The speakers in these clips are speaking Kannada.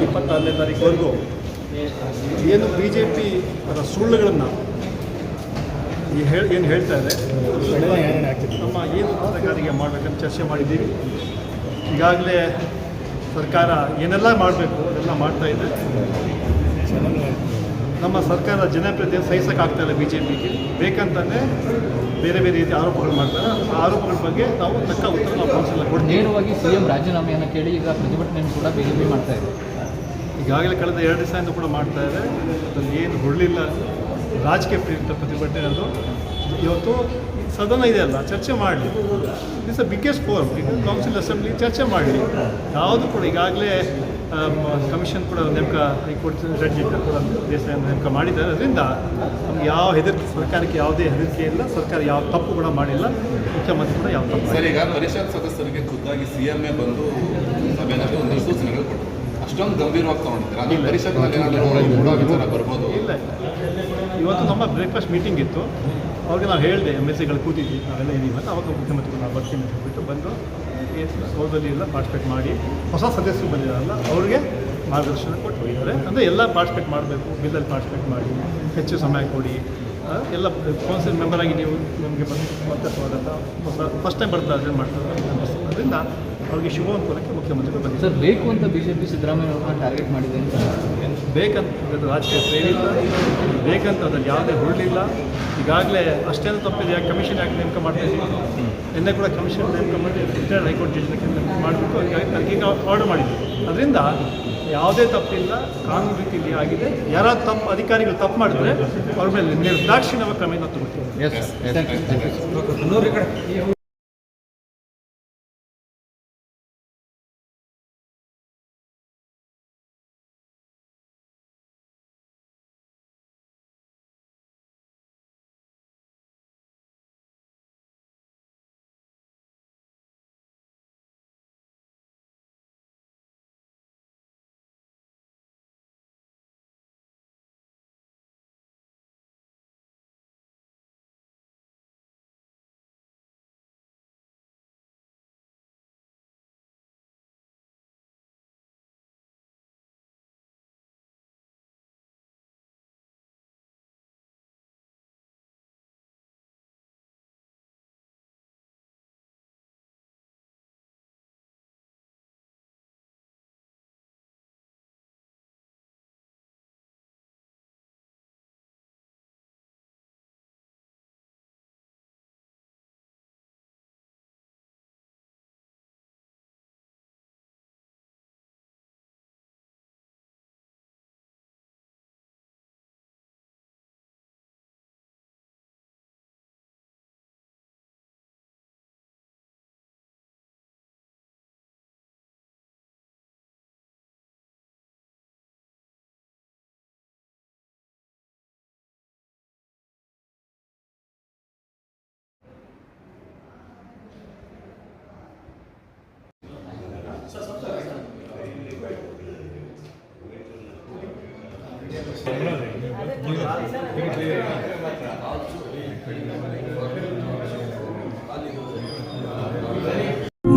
26ನೇ ತಾರೀಕುವರೆಗೂ ಏನು BJP ಅದರ ಸುಳ್ಳುಗಳನ್ನು ಏನು ಹೇಳ್ತಾ ಇದೆ ನಮ್ಮ ಏನು ಸರ್ಕಾರಿಗೆ ಮಾಡಬೇಕಂತ ಚರ್ಚೆ ಮಾಡಿದ್ದೀವಿ. ಈಗಾಗಲೇ ಸರ್ಕಾರ ಏನೆಲ್ಲ ಮಾಡಬೇಕು ಅದೆಲ್ಲ ಮಾಡ್ತಾ ಇದೆ. ನಮ್ಮ ಸರ್ಕಾರ ಜನಪ್ರತಿನಿಧಿ ಸಹಿಸೋಕ್ಕಾಗ್ತಾಯಿಲ್ಲ BJPಗೆ ಬೇಕಂತಲೇ ಬೇರೆ ಬೇರೆ ರೀತಿಯ ಆರೋಪಗಳು ಮಾಡ್ತಾರೆ. ಆ ಆರೋಪಗಳ ಬಗ್ಗೆ ನಾವು ತಕ್ಕ ಉತ್ತರ ನಾವು ಕೌನ್ಸಿಲ್ ಕೊಡ್ತೀವಿ. ನೇರವಾಗಿ CM ರಾಜೀನಾಮೆಯನ್ನು ಕೇಳಿ ಈಗ ಪ್ರತಿಭಟನೆಯನ್ನು ಕೂಡ BJP ಮಾಡ್ತಾ ಇದೆ. ಈಗಾಗಲೇ ಕಳೆದ 2 ದಿವಸದಿಂದ ಕೂಡ ಮಾಡ್ತಾ ಇದೆ. ಅದರಲ್ಲಿ ಏನು ಹೊರಲಿಲ್ಲ ರಾಜಕೀಯ ಪ್ರೇರಿತ ಪ್ರತಿಭಟನೆ. ಅದು ಇವತ್ತು ಸದನ ಇದೆಯಲ್ಲ, ಚರ್ಚೆ ಮಾಡಲಿ. It's a biggest forum. ಈಗ ಕೌನ್ಸಿಲ್ ಅಸೆಂಬ್ಲಿ ಚರ್ಚೆ ಮಾಡಲಿ. ಯಾವುದು ಕೂಡ ಈಗಾಗಲೇ ಕಮಿಷನ್ ಕೂಡ ನೇಮಕ ಹೈಕೋರ್ಟ್ ಜಡ್ಜಿ ಕೂಡ ದೇಸಾಯಿ ನೇಮಕ ಮಾಡಿದ್ದಾರೆ. ಅದರಿಂದ ನಮ್ಗೆ ಯಾವ ಹೆದರಿಕೆ, ಸರ್ಕಾರಕ್ಕೆ ಯಾವುದೇ ಹೆದರಿಕೆ ಇಲ್ಲ. ಸರ್ಕಾರ ಯಾವ ತಪ್ಪು ಕೂಡ ಮಾಡಿಲ್ಲ. ಮುಖ್ಯಮಂತ್ರಿ ಕೂಡ ಯಾವ ತಪ್ಪು. ಸರ್, ಈಗ ಪರಿಷತ್ ಸದಸ್ಯರಿಗೆ ಖುದ್ದಾಗಿ CM ಬಂದು ಸಭೆಯಲ್ಲಿ ಒಂದು ಸೂಚನೆಗಳು ಕೊಟ್ಟರು. ಅಷ್ಟೊಂದು ಗಂಭೀರವಾಗಿ ತಗೊಂಡಿದ್ದಾರೆ. ಪರಿಷತ್ನಲ್ಲಿ ಬರ್ಬೋದು. ಇಲ್ಲ, ಇವತ್ತು ನಮ್ಮ ಬ್ರೇಕ್ಫಾಸ್ಟ್ ಮೀಟಿಂಗ್ ಇತ್ತು. ಅವಾಗ ನಾವು ಹೇಳಿದೆ MLCಗಳು ಕೂತಿದ್ವಿ, ನಾವೆಲ್ಲ ಇದೀವಿ ಅಂತ. ಅವಾಗ ಮುಖ್ಯಮಂತ್ರಿಗಳು ನಾವು ಬರ್ತೀನಿ ಅಂತ ಹೇಳ್ಬಿಟ್ಟು ಬಂದು ಸೌಧದಲ್ಲಿ ಎಲ್ಲ ಪಾರ್ಟಿಸಿಪೇಟ್ ಮಾಡಿ ಹೊಸ ಸದಸ್ಯರು ಬಂದಿದ್ದಾರಲ್ಲ ಅವ್ರಿಗೆ ಮಾರ್ಗದರ್ಶನ ಕೊಟ್ಟು ಹೋಗಿದ್ದಾರೆ. ಅಂದರೆ ಎಲ್ಲ ಪಾರ್ಟಿಸಿಪೇಟ್ ಮಾಡಬೇಕು, ಬಿಲ್ಲಲ್ಲಿ ಪಾರ್ಟಿಸಿಪೇಟ್ ಮಾಡಿ, ಹೆಚ್ಚು ಸಮಯ ಕೊಡಿ. ಎಲ್ಲ ಕೌನ್ಸಿಲ್ ಮೆಂಬರ್ ಆಗಿ ನೀವು ನಮಗೆ ಮತ್ತೆ ಸ್ವಾಗತ. ಫಸ್ಟ್ ಟೈಮ್ ಬರ್ತಾ ಅಟೆಂಡ್ ಮಾಡ್ತಾರೆ. ಅದರಿಂದ ಅವ್ರಿಗೆ ಶುಭವನ್ನು ಕೋರಕ್ಕೆ ಮುಖ್ಯಮಂತ್ರಿಗಳು ಬಂದಿದ್ದಾರೆ. ಸರ್, ಬೇಕು ಅಂತ BJP ಸಿದ್ದರಾಮಯ್ಯ ಅವ್ರನ್ನ ಟಾರ್ಗೆಟ್ ಮಾಡಿದೆ ಅಂತ. ಬೇಕಂತ ರಾಜಕೀಯ ಪ್ರೇರಿತ, ಬೇಕಂತ ಅದ್ರಲ್ಲಿ ಯಾವುದೇ ಹೊರಲಿಲ್ಲ. ಈಗಾಗಲೇ ಅಷ್ಟೇನು ತಪ್ಪಿದೆ. ಯಾಕೆ ಕಮಿಷನ್ ಯಾಕೆ ನೇಮಕ ಮಾಡ್ತಾಯಿದ್ದೀವಿ? ನಿನ್ನೆ ಕೂಡ ಕಮಿಷನ್ ನೇಮಕ ಮಾಡಿ ರಿಟೈರ್ಡ್ ಹೈಕೋರ್ಟ್ ಜಡ್ಜ್ನ ಮಾಡಬೇಕು. ಈಗ ಆರ್ಡರ್ ಮಾಡಿದ್ವಿ. ಅದರಿಂದ ಯಾವುದೇ ತಪ್ಪಿಲ್ಲ, ಕಾನೂನು ರೀತಿಯಲ್ಲಿ ಆಗಿದೆ. ಯಾರಾದ್ರು ತಪ್ಪು ಅಧಿಕಾರಿಗಳು ತಪ್ಪು ಮಾಡಿದ್ರೆ ಅವ್ರ ಮೇಲೆ ನಿರ್ದಾಕ್ಷಿಣ್ಯವಾಗಿ ಕ್ರಮವನ್ನು ತಗೋತೀವಿ.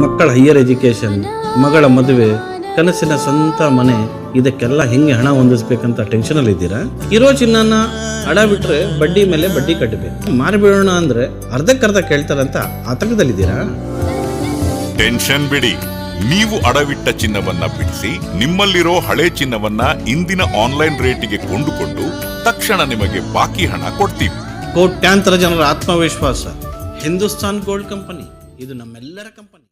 ಮಕ್ಕಳ ಹೈಯರ್ ಎಜುಕೇಷನ್, ಮಗಳ ಮದುವೆ, ಕನಸಿನ ಸ್ವಂತ ಮನೆ, ಇದಕ್ಕೆಲ್ಲ ಹೆಂಗೆ ಹಣ ಹೊಂದಿಸ್ಬೇಕಂತ ಟೆನ್ಷನಲ್ಲಿ ಇದ್ದೀರಾ? ಇರೋ ಚಿನ್ನನ ಅಡ ಬಿಟ್ರೆ ಬಡ್ಡಿ ಮೇಲೆ ಬಡ್ಡಿ ಕಟ್ಟಬೇಕು. ಮಾರಿಬಿಡೋಣ ಅಂದ್ರೆ ಅರ್ಧಕ್ಕರ್ಧ ಕೇಳ್ತಾರಂತ ಆತಂಕದಲ್ಲಿದ್ದೀರಾ? ಟೆನ್ಷನ್ ಬಿಡಿ. ನೀವು ಅಡವಿಟ್ಟ ಚಿನ್ನವನ್ನ ಬಿಡಿಸಿ ನಿಮ್ಮಲ್ಲಿರೋ ಹಳೆ ಚಿನ್ನವನ್ನ ಇಂದಿನ ಆನ್ಲೈನ್ ರೇಟಿಗೆ ಕೊಂಡುಕೊಂಡು ತಕ್ಷಣ ನಿಮಗೆ ಬಾಕಿ ಹಣ ಕೊಡ್ತೀವಿ. ಕೋಟ್ಯಾಂತರ ಜನರ ಆತ್ಮವಿಶ್ವಾಸ ಹಿಂದೂಸ್ತಾನ್ ಗೋಲ್ಡ್ ಕಂಪನಿ. ಇದು ನಮ್ಮೆಲ್ಲರ ಕಂಪನಿ.